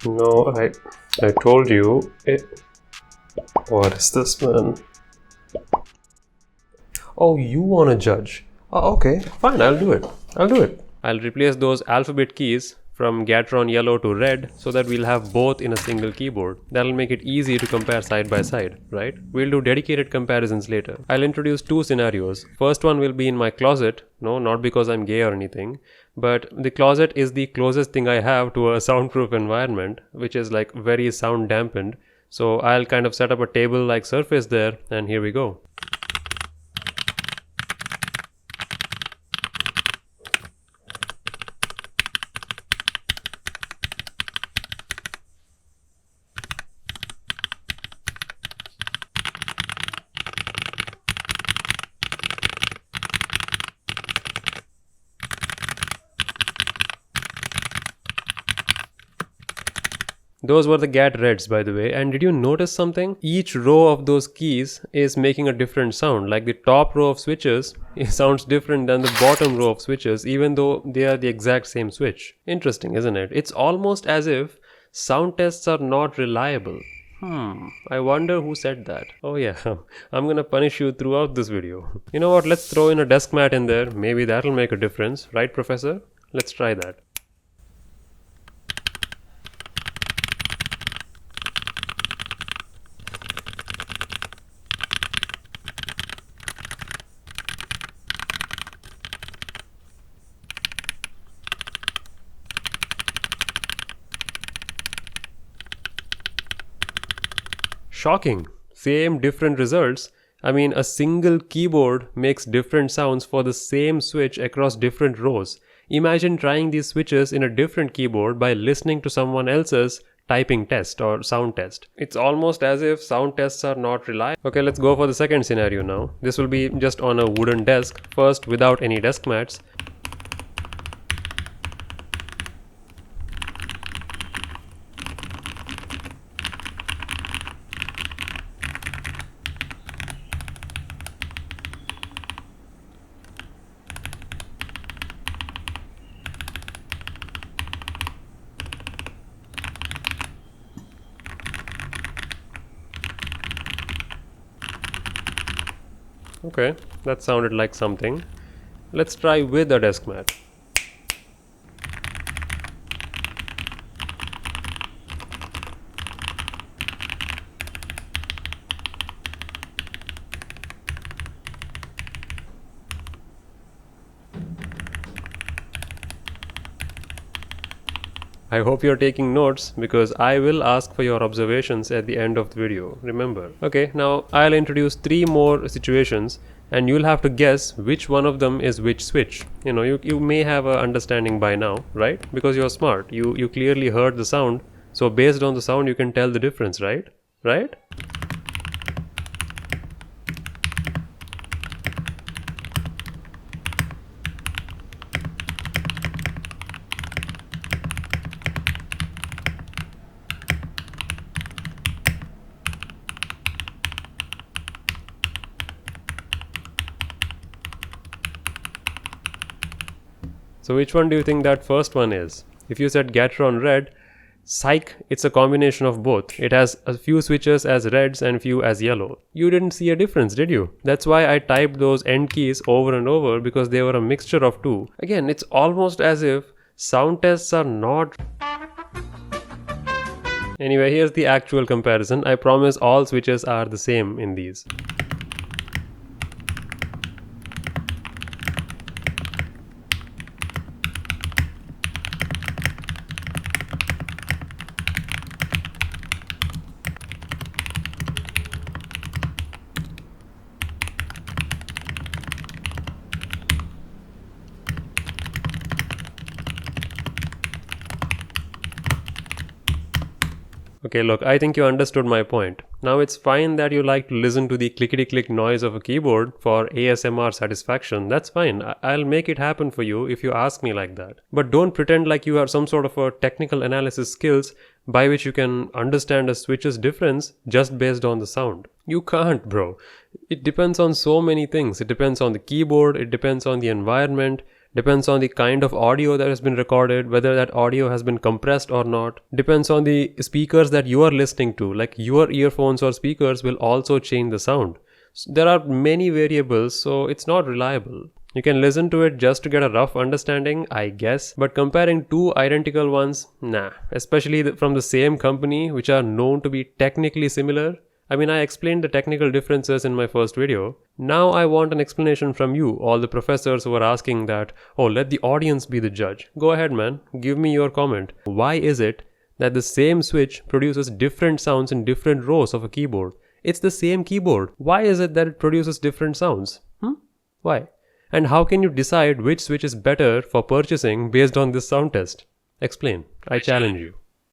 No, I told you. What is this, man? Oh, you want to judge? Oh, okay, fine, I'll do it. I'll replace those alphabet keys from Gateron Yellow to Red so that we'll have both in a single keyboard. That'll make it easy to compare side by side, right? We'll do dedicated comparisons later. I'll introduce two scenarios. First one will be in my closet. No, not because I'm gay or anything, but the closet is the closest thing I have to a soundproof environment, which is like very sound dampened. So I'll kind of set up a table-like surface there, and here we go. Those were the Gat Reds, by the way, and did you notice something? Each row of those keys is making a different sound. Like the top row of switches, it sounds different than the bottom row of switches, even though they are the exact same switch. Interesting, isn't it? It's almost as if sound tests are not reliable. I wonder who said that. Oh yeah, I'm gonna punish you throughout this video. You know what, let's throw in a desk mat in there. Maybe that'll make a difference, right, Professor? Let's try that. Shocking. Same different results. I mean, a single keyboard makes different sounds for the same switch across different rows. Imagine trying these switches in a different keyboard by listening to someone else's typing test or sound test. It's almost as if sound tests are not reliable. Okay, let's go for the second scenario now. This will be just on a wooden desk, first without any desk mats. Okay, that sounded like something. Let's try with a desk mat. I hope you're taking notes because I will ask for your observations at the end of the video, remember. Okay, now I'll introduce 3 more situations and you'll have to guess which one of them is which switch. You know, you may have an understanding by now, right? Because you're smart. You clearly heard the sound, so based on the sound you can tell the difference, right? Right? So which one do you think that first one is? If you said Gateron Red, psych, it's a combination of both. It has a few switches as reds and few as yellow. You didn't see a difference, did you? That's why I typed those end keys over and over, because they were a mixture of two. Again, it's almost as if sound tests are not... Anyway, here's the actual comparison. I promise all switches are the same in these. Okay, look, I think you understood my point. Now it's fine that you like to listen to the clickety-click noise of a keyboard for ASMR satisfaction. That's fine. I'll make it happen for you if you ask me like that. But don't pretend like you have some sort of a technical analysis skills by which you can understand a switch's difference just based on the sound. You can't, bro. It depends on so many things. It depends on the keyboard, it depends on the environment, Depends on the kind of audio that has been recorded, whether that audio has been compressed or not. Depends on the speakers that you are listening to, like your earphones or speakers will also change the sound. So there are many variables, so it's not reliable. You can listen to it just to get a rough understanding, I guess, but comparing two identical ones, nah. Especially from the same company, which are known to be technically similar. I mean, I explained the technical differences in my first video. Now I want an explanation from you, all the professors who are asking that, oh, let the audience be the judge. Go ahead, man. Give me your comment. Why is it that the same switch produces different sounds in different rows of a keyboard? It's the same keyboard. Why is it that it produces different sounds? Why? And how can you decide which switch is better for purchasing based on this sound test? Explain. I challenge you.